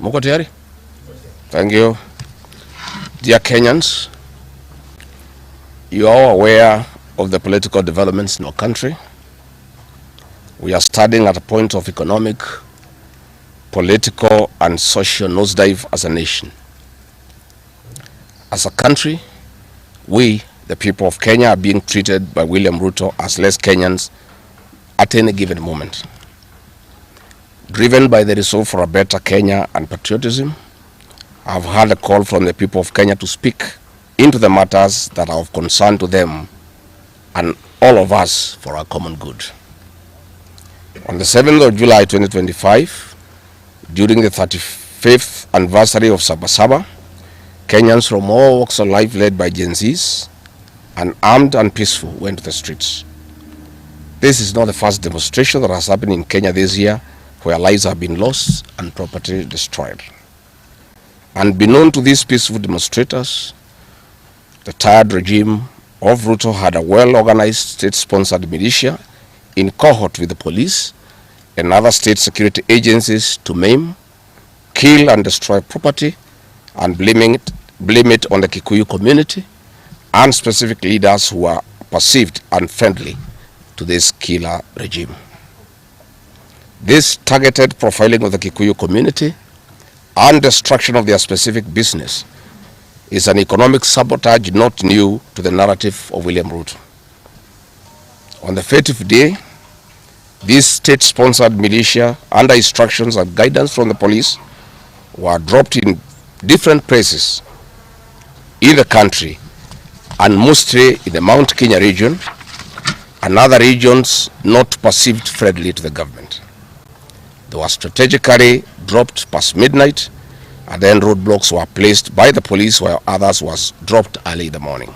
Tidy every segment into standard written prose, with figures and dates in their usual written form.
Mko tayari? Thank you. Dear Kenyans, you are aware of the political developments in our country. We are standing at a point of economic, political, and social nosedive as a nation. As a country, we, the people of Kenya, are being treated by William Ruto as less Kenyans at any given moment. Driven by the resolve for a better Kenya and patriotism, I have heard a call from the people of Kenya to speak into the matters that are of concern to them and all of us for our common good. On the 7th of July 2025, during the 35th anniversary of Sabasaba, Kenyans from all walks of life led by Gen Zs and armed and peaceful went to the streets. This is not the first demonstration that has happened in Kenya this year where lives have been lost and property destroyed. Unbeknown to these peaceful demonstrators, the tired regime of Ruto had a well-organized state-sponsored militia in cohort with the police and other state security agencies to maim, kill and destroy property and blame it on the Kikuyu community and specific leaders who are perceived unfriendly to this killer regime. This targeted profiling of the Kikuyu community and destruction of their specific business is an economic sabotage not new to the narrative of William Ruto. On the 30th day, these state-sponsored militia, under instructions and guidance from the police, were dropped in different places in the country and mostly in the Mount Kenya region and other regions not perceived friendly to the government. They were strategically dropped past midnight, and then roadblocks were placed by the police while others was dropped early in the morning.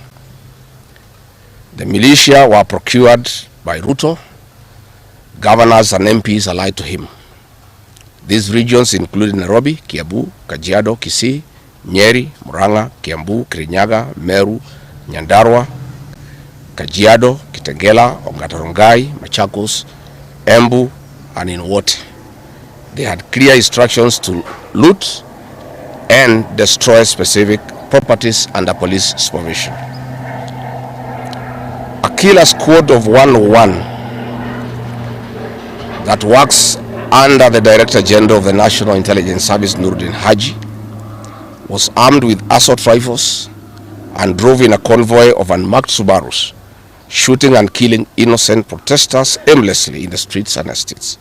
The militia were procured by Ruto, governors and MPs allied to him. These regions included Nairobi, Kiambu, Kajiado, Kisii, Nyeri, Murang'a, Kiambu, Kirinyaga, Meru, Nyandarua, Kajiado, Kitengela, Ongata-Rongai, Machakos, Embu, and in Wote. They had clear instructions to loot and destroy specific properties under police supervision. A killer squad of 101 that works under the Director General of the National Intelligence Service, Nuruddin Haji, was armed with assault rifles and drove in a convoy of unmarked Subarus, shooting and killing innocent protesters aimlessly in the streets and estates.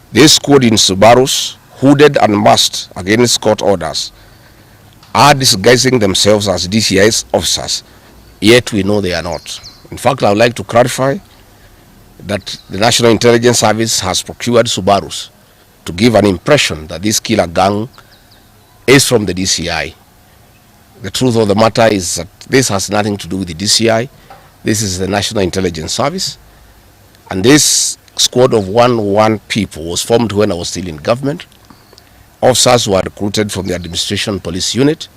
This squad in Subarus, hooded and masked against court orders, are disguising themselves as DCI's officers, yet we know they are not. In fact, I would like to clarify that the National Intelligence Service has procured Subarus to give an impression that this killer gang is from the DCI. The truth of the matter is that this has nothing to do with the DCI. This is the National Intelligence Service, and this squad of 101 people was formed when I was still in government. Officers were recruited from the administration police unit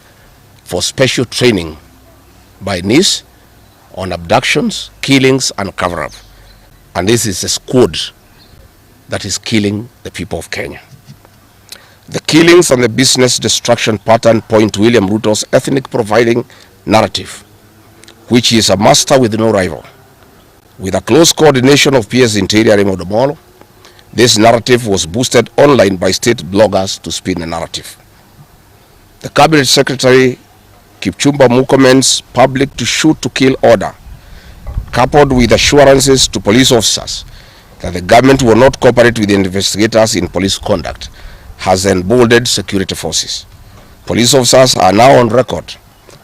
for special training by NIS on abductions, killings, and cover-up. And this is a squad that is killing the people of Kenya. The killings and the business destruction pattern point to William Ruto's ethnic profiling narrative, which he is a master with no rival. With a close coordination of PS Interior Raymond, this narrative was boosted online by state bloggers to spin the narrative. The Cabinet Secretary Kipchumba Murkomen's public to shoot to kill order, coupled with assurances to police officers that the government will not cooperate with the investigators in police conduct, has emboldened security forces. Police officers are now on record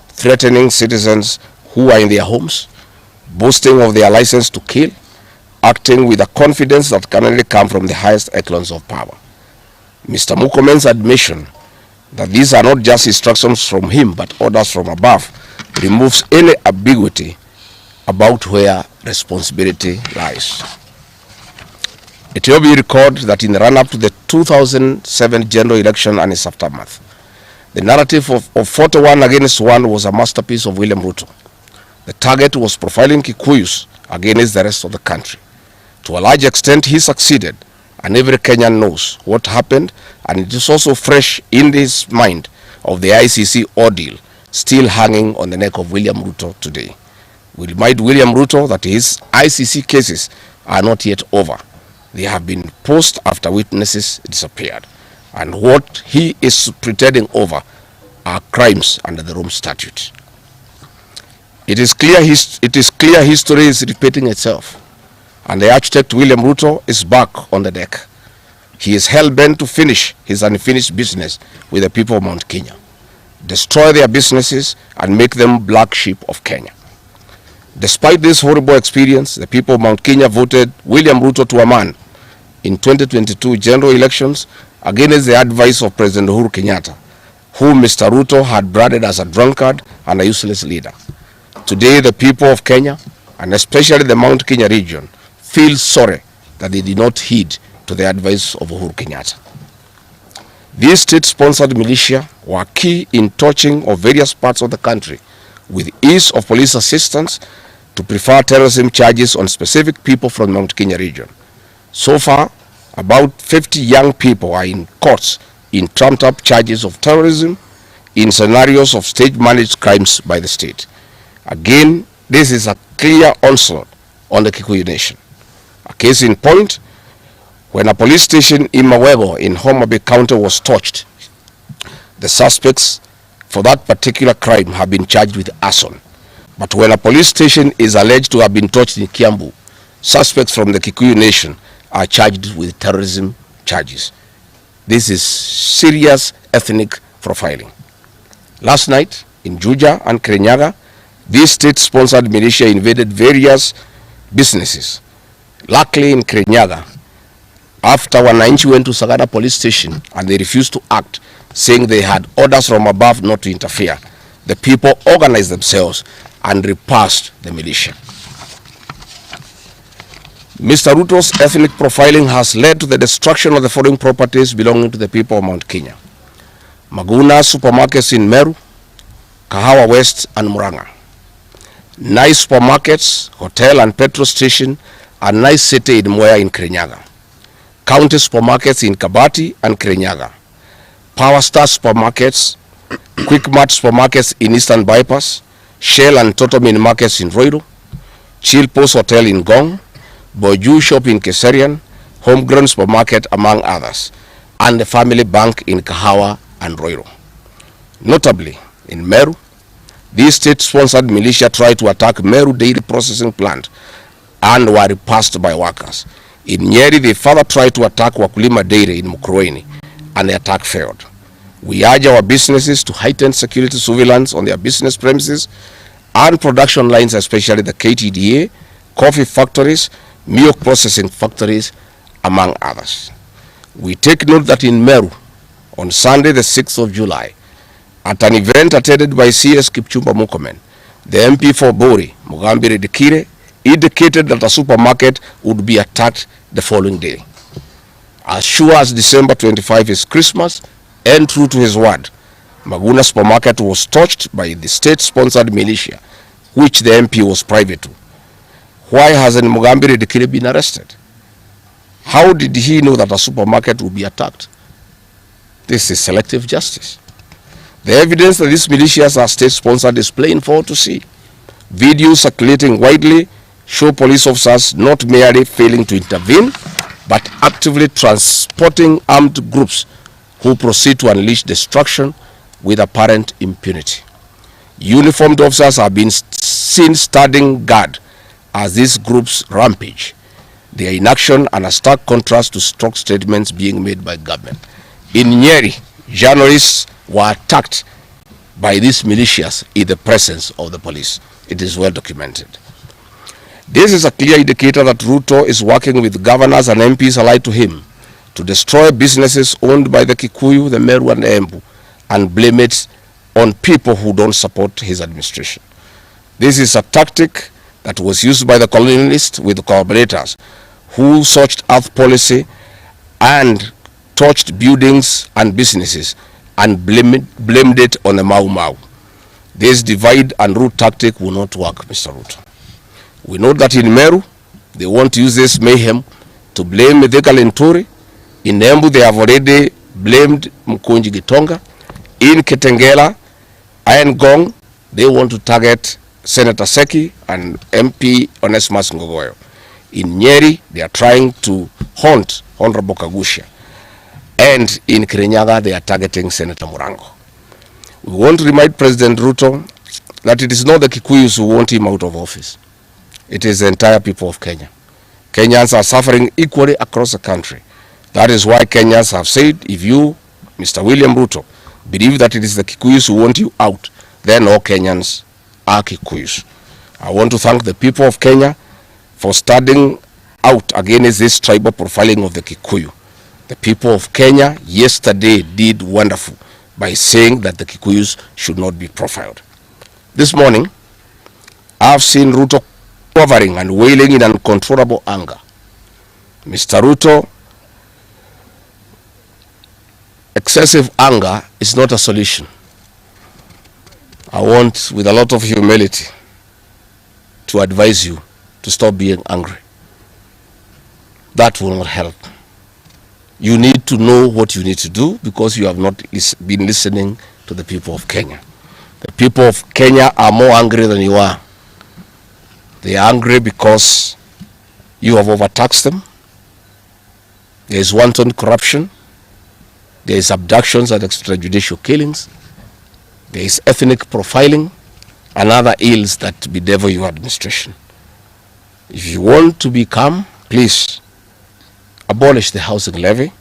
threatening citizens who are in their homes, boasting of their license to kill, acting with a confidence that can only come from the highest echelons of power. Mr. Murkomen's admission that these are not just instructions from him but orders from above removes any ambiguity about where responsibility lies. It will be recorded that in the run-up to the 2007 general election and its aftermath, the narrative of 41 against 1 was a masterpiece of William Ruto. The target was profiling Kikuyus against the rest of the country. To a large extent, he succeeded, and every Kenyan knows what happened, and it is also fresh in his mind of the ICC ordeal still hanging on the neck of William Ruto today. We remind William Ruto that his ICC cases are not yet over. They have been paused after witnesses disappeared, and what he is pretending over are crimes under the Rome Statute. It is clear history is repeating itself, and the architect William Ruto is back on the deck. He is hell-bent to finish his unfinished business with the people of Mount Kenya, destroy their businesses and make them black sheep of Kenya. Despite this horrible experience, the people of Mount Kenya voted William Ruto to a man in 2022 general elections against the advice of President Uhuru Kenyatta, whom Mr. Ruto had branded as a drunkard and a useless leader. Today, the people of Kenya, and especially the Mount Kenya region, feel sorry that they did not heed to the advice of Uhuru Kenyatta. These state-sponsored militia were key in touching of various parts of the country with ease of police assistance to prefer terrorism charges on specific people from the Mount Kenya region. So far, about 50 young people are in courts in trumped-up charges of terrorism in scenarios of state-managed crimes by the state. Again, this is a clear onslaught on the Kikuyu nation. A case in point, when a police station in Mawego in Homa Bay County was torched, the suspects for that particular crime have been charged with arson. But when a police station is alleged to have been torched in Kiambu, suspects from the Kikuyu nation are charged with terrorism charges. This is serious ethnic profiling. Last night in Juja and Kirinyaga, these state-sponsored militia invaded various businesses. Luckily in Kirinyaga, after Wananchi went to Sagada police station and they refused to act, saying they had orders from above not to interfere, the people organized themselves and repulsed the militia. Mr. Ruto's ethnic profiling has led to the destruction of the foreign properties belonging to the people of Mount Kenya. Maguna supermarkets in Meru, Kahawa West and Muranga. Nice supermarkets, hotel and petrol station, and nice city in Mwea in Kirinyaga. County supermarkets in Kabati and Kirinyaga. Power Star supermarkets, Quick Mart supermarkets in Eastern Bypass, Shell and Totomin markets in Roiro, Chill Post Hotel in Gong, Boju Shop in Keserian, Homegrown Supermarket among others, and the Family Bank in Kahawa and Roiro. Notably, in Meru, these state-sponsored militia tried to attack Meru Dairy Processing Plant and were repulsed by workers. In Nyeri, they further tried to attack Wakulima Dairy in Mukurweini, and the attack failed. We urge our businesses to heighten security surveillance on their business premises and production lines, especially the KTDA, coffee factories, milk processing factories, among others. We take note that in Meru, on Sunday the 6th of July, at an event attended by CS Kipchumba Murkomen, the MP for Bori, Mugambire Dikire, indicated that a supermarket would be attacked the following day. As sure as December 25 is Christmas, and true to his word, Maguna supermarket was torched by the state-sponsored militia, which the MP was private to. Why hasn't Mugambire Dikire been arrested? How did he know that a supermarket would be attacked? This is selective justice. The evidence that these militias are state-sponsored is plain for all to see. Videos circulating widely show police officers not merely failing to intervene, but actively transporting armed groups who proceed to unleash destruction with apparent impunity. Uniformed officers have been seen standing guard as these groups rampage. They are in action and a stark contrast to strong statements being made by government. In Nyeri, journalists were attacked by these militias in the presence of the police. It is well documented. This is a clear indicator that Ruto is working with governors and MPs allied to him to destroy businesses owned by the Kikuyu, the Meru and the Embu, and blame it on people who don't support his administration. This is a tactic that was used by the colonialists with the collaborators who searched earth policy and torched buildings and businesses and blamed it on the Mau Mau. This divide and rule tactic will not work, Mr. Ruto. We know that in Meru, they want to use this mayhem to blame Mithika Linturi In Embu, they have already blamed Mkunji Gitonga. In Kitengela, Gong, they want to target Senator Seki and MP Onesmus Ngogoyo. In Nyeri, they are trying to haunt Honorable Kagusha. And in Kirinyaga, they are targeting Senator Murango. We want to remind President Ruto that it is not the Kikuyus who want him out of office. It is the entire people of Kenya. Kenyans are suffering equally across the country. That is why Kenyans have said, if you, Mr. William Ruto, believe that it is the Kikuyus who want you out, then all Kenyans are Kikuyus. I want to thank the people of Kenya for standing out against this tribal profiling of the Kikuyu. The people of Kenya yesterday did wonderful by saying that the Kikuyus should not be profiled. This morning, I've seen Ruto covering and wailing in uncontrollable anger. Mr. Ruto, excessive anger is not a solution. I want, with a lot of humility, to advise you to stop being angry. That will not help. You need to know what you need to do because you have not been listening to the people of Kenya. The people of Kenya are more angry than you are. They are angry because you have overtaxed them. There is wanton corruption. There is abductions and extrajudicial killings. There is ethnic profiling and other ills that bedevil your administration. If you want to be calm, please abolish the housing levy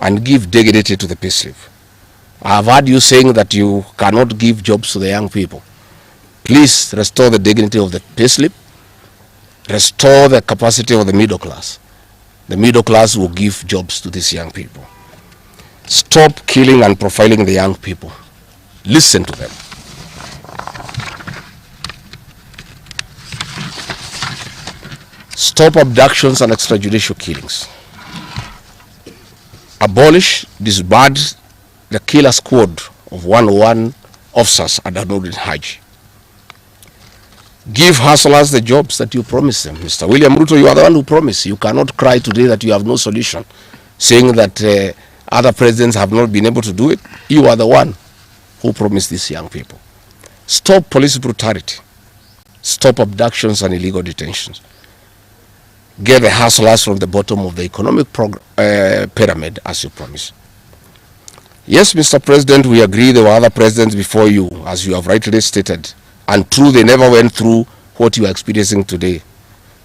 and give dignity to the payslip. I have heard you saying that you cannot give jobs to the young people. Please restore the dignity of the payslip. Restore the capacity of the middle class. The middle class will give jobs to these young people. Stop killing and profiling the young people. Listen to them. Stop abductions and extrajudicial killings. Abolish, disband the killer squad of 101 officers at Anudin Haji. Give hustlers the jobs that you promised them. Mr. William Ruto, you are the one who promised. You cannot cry today that you have no solution, saying that other presidents have not been able to do it. You are the one who promised these young people. Stop police brutality. Stop abductions and illegal detentions. Get the hustlers from the bottom of the economic pyramid as you promised. Yes, Mr. President, we agree there were other presidents before you, as you have rightly stated, and true, they never went through what you are experiencing today.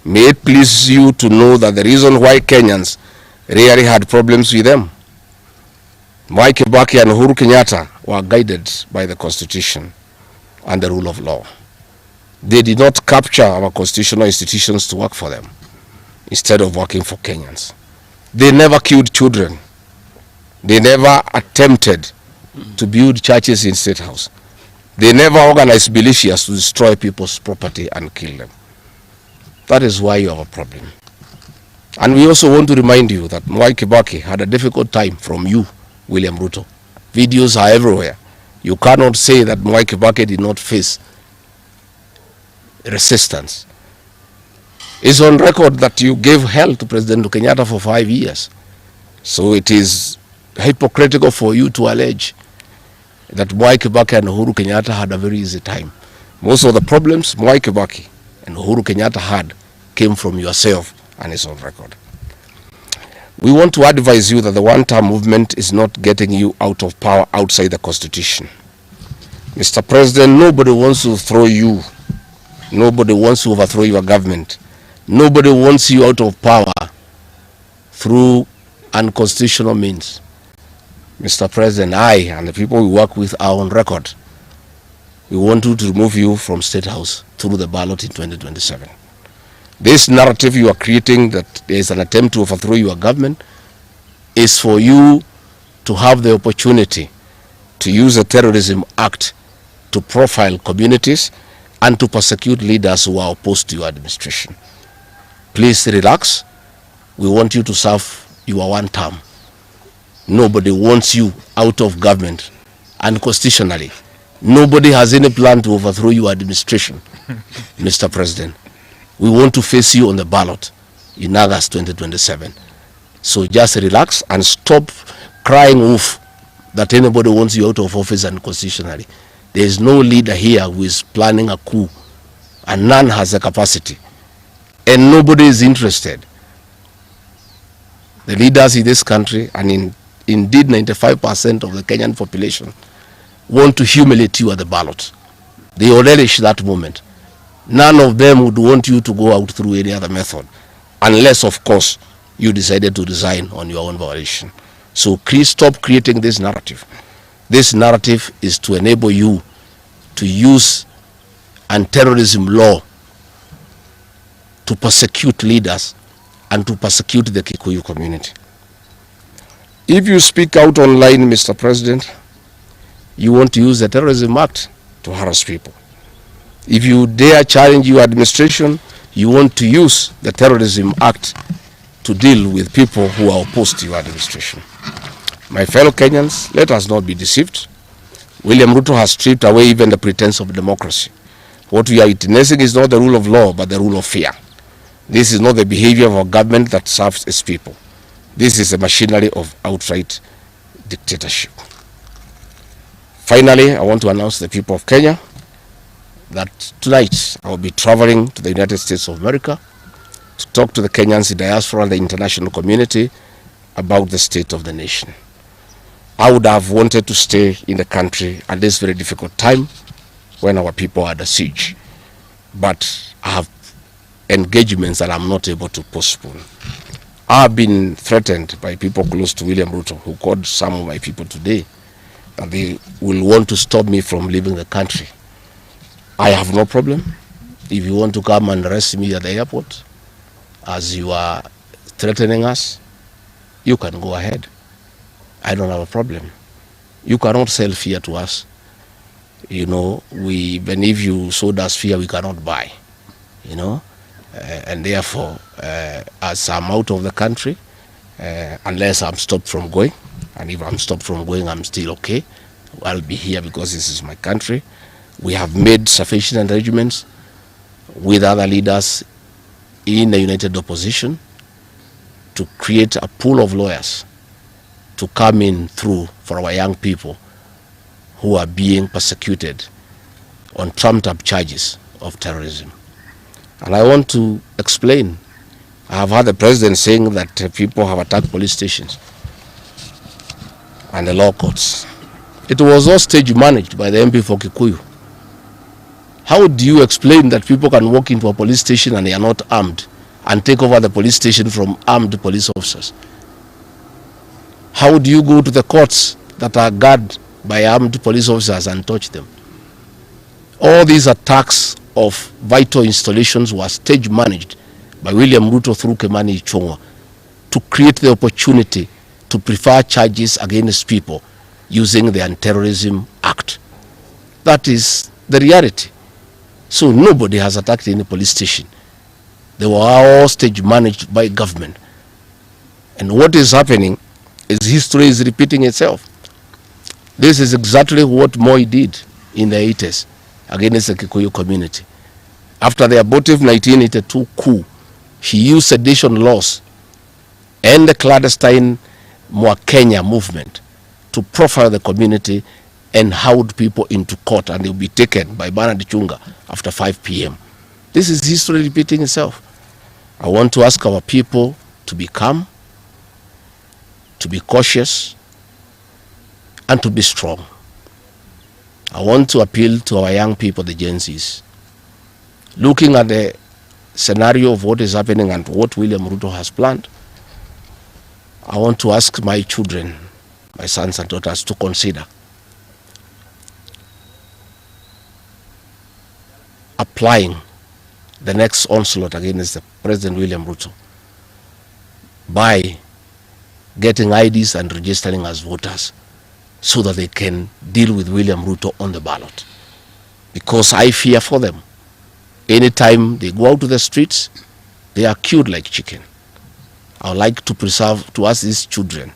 May it please you to know that the reason why Kenyans rarely had problems with them, Mwai Kibaki and Uhuru Kenyatta were guided by the Constitution and the rule of law. They did not capture our constitutional institutions to work for them instead of working for Kenyans. They never killed children. They never attempted to build churches in State House. They never organized militias to destroy people's property and kill them. That is why you have a problem. And we also want to remind you that Mwai Kibaki had a difficult time from you, William Ruto. Videos are everywhere. You cannot say that Mwai Kibaki did not face resistance. It's on record that you gave hell to President Kenyatta for 5 years. So it is hypocritical for you to allege that Mwai Kibaki and Uhuru Kenyatta had a very easy time. Most of the problems Mwai Kibaki and Uhuru Kenyatta had came from yourself, and it's on record. We want to advise you that the one-term movement is not getting you out of power outside the Constitution. Mr. President, nobody wants to throw you. Nobody wants to overthrow your government. Nobody wants you out of power through unconstitutional means. Mr. President, I and the people we work with are on record. We want you to remove you from State House through the ballot in 2027. This narrative you are creating that there is an attempt to overthrow your government is for you to have the opportunity to use the Terrorism Act to profile communities and to persecute leaders who are opposed to your administration. Please relax. We want you to serve your one term. Nobody wants you out of government, and constitutionally, nobody has any plan to overthrow your administration, Mr. President. We want to face you on the ballot in August 2027. So just relax and stop crying wolf that anybody wants you out of office unconstitutionally. There is no leader here who is planning a coup, and none has the capacity, and nobody is interested. The leaders in this country, and indeed 95% of the Kenyan population, want to humiliate you at the ballot. They will relish that moment. None of them would want you to go out through any other method, unless, of course, you decided to resign on your own volition. So please stop creating this narrative. This narrative is to enable you to use anti-terrorism law to persecute leaders and to persecute the Kikuyu community. If you speak out online, Mr. President, you want to use the Terrorism Act to harass people. If you dare challenge your administration, you want to use the Terrorism Act to deal with people who are opposed to your administration. My fellow Kenyans, let us not be deceived. William Ruto has stripped away even the pretense of democracy. What we are witnessing is not the rule of law, but the rule of fear. This is not the behavior of a government that serves its people. This is a machinery of outright dictatorship. Finally, I want to announce to the people of Kenya that tonight I will be traveling to the United States of America to talk to the Kenyans in diaspora and the international community about the state of the nation. I would have wanted to stay in the country at this very difficult time when our people are under siege, but I have engagements that I'm not able to postpone. I've been threatened by people close to William Ruto, who called some of my people today, that they will want to stop me from leaving the country. I have no problem. If you want to come and arrest me at the airport, as you are threatening us, you can go ahead. I don't have a problem. You cannot sell fear to us. You know, even if you sold us fear, we cannot buy. You know, and therefore, as I'm out of the country, unless I'm stopped from going, and if I'm stopped from going, I'm still okay. I'll be here because this is my country. We have made sufficient arrangements with other leaders in the united opposition to create a pool of lawyers to come in through for our young people who are being persecuted on trumped-up charges of terrorism. And I want to explain. I have heard the president saying that people have attacked police stations and the law courts. It was all stage managed by the MP for Kikuyu. How do you explain that people can walk into a police station and they are not armed and take over the police station from armed police officers? How do you go to the courts that are guarded by armed police officers and touch them? All these attacks of vital installations were stage managed by William Ruto through Kimani Ichung'wa to create the opportunity to prefer charges against people using the Anti-Terrorism Act. That is the reality. So nobody has attacked any police station. They were all stage managed by government. And what is happening is history is repeating itself. This is exactly what Moi did in the 80s against the Kikuyu community. After the abortive 1982 coup, he used sedition laws and the clandestine Mwa Kenya movement to profile the community and hold people into court, and they'll be taken by Bernard Chunga after 5 p.m. This is history repeating itself. I want to ask our people to be calm, to be cautious, and to be strong. I want to appeal to our young people, the Gen Zs. Looking at the scenario of what is happening and what William Ruto has planned, I want to ask my children, my sons and daughters, to consider applying the next onslaught against the President William Ruto by getting IDs and registering as voters so that they can deal with William Ruto on the ballot. Because I fear for them. Anytime they go out to the streets, they are killed like chicken. I would like to preserve to us these children.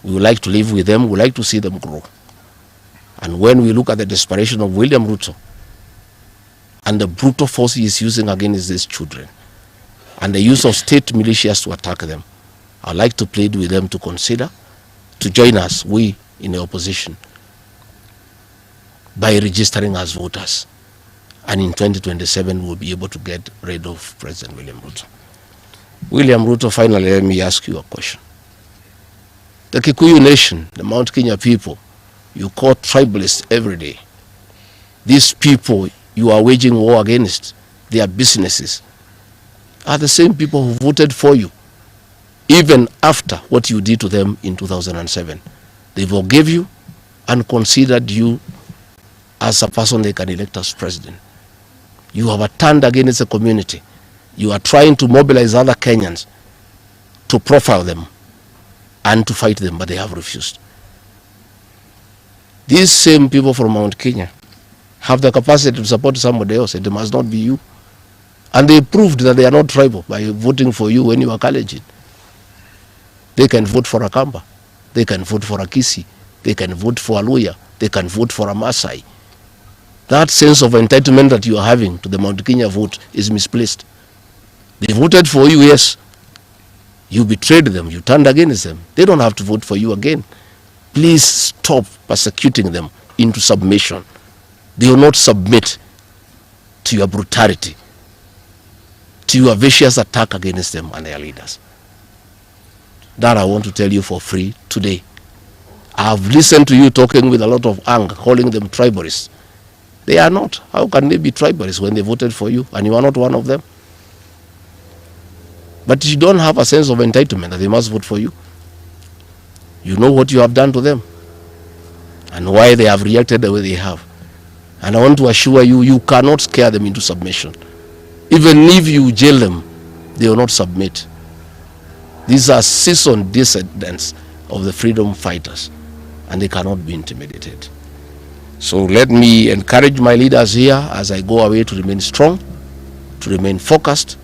We would like to live with them. We would like to see them grow. And when we look at the desperation of William Ruto and the brutal force he is using against these children and the use of state militias to attack them, I'd like to plead with them to consider to join us, we in the opposition, by registering as voters. And in 2027, we'll be able to get rid of President William Ruto. William Ruto, finally, let me ask you a question. The Kikuyu nation, the Mount Kenya people, you call tribalists every day. These people you are waging war against, their businesses, are the same people who voted for you, even after what you did to them in 2007. They forgave you and considered you as a person they can elect as president. You have turned against the community. You are trying to mobilize other Kenyans to profile them and to fight them, but they have refused. These same people from Mount Kenya have the capacity to support somebody else. It must not be you. And they proved that they are not tribal by voting for you when you are Kalenjin. They can vote for a Kamba. They can vote for a Kisi. They can vote for a Luya. They can vote for a Masai. That sense of entitlement that you are having to the Mount Kenya vote is misplaced. They voted for you, yes. You betrayed them. You turned against them. They don't have to vote for you again. Please stop persecuting them into submission. They will not submit to your brutality, to your vicious attack against them and their leaders. That I want to tell you for free today. I have listened to you talking with a lot of anger, calling them tribalists. They are not. How can they be tribalists when they voted for you and you are not one of them? But you don't have a sense of entitlement that they must vote for you. You know what you have done to them and why they have reacted the way they have. And I want to assure you, you cannot scare them into submission. Even if you jail them, they will not submit. These are seasoned descendants of the freedom fighters, and they cannot be intimidated. So let me encourage my leaders here as I go away to remain strong, to remain focused,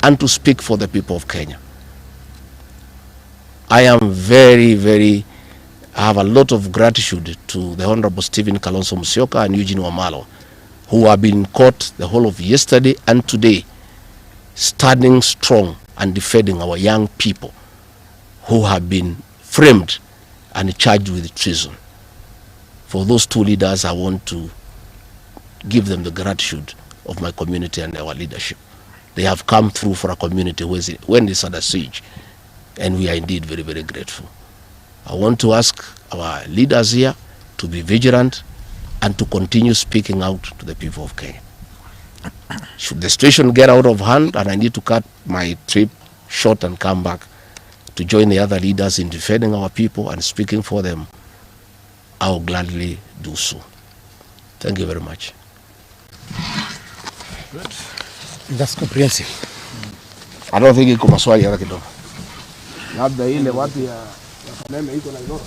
and to speak for the people of Kenya. I am I have a lot of gratitude to the Honorable Stephen Kalonzo Musyoka and Eugene Wamalwa, who have been in court the whole of yesterday and today, standing strong and defending our young people who have been framed and charged with treason. For those two leaders, I want to give them the gratitude of my community and our leadership. They have come through for a community when it's under siege, and we are indeed very, very grateful. I want to ask our leaders here to be vigilant and to continue speaking out to the people of Kenya. Should the situation get out of hand and I need to cut my trip short and come back to join the other leaders in defending our people and speaking for them, I will gladly do so. Thank you very much. Good. That's comprehensive. I don't think iko maswali hata kidogo. Labda ile watu ya Kameme iko na igoro.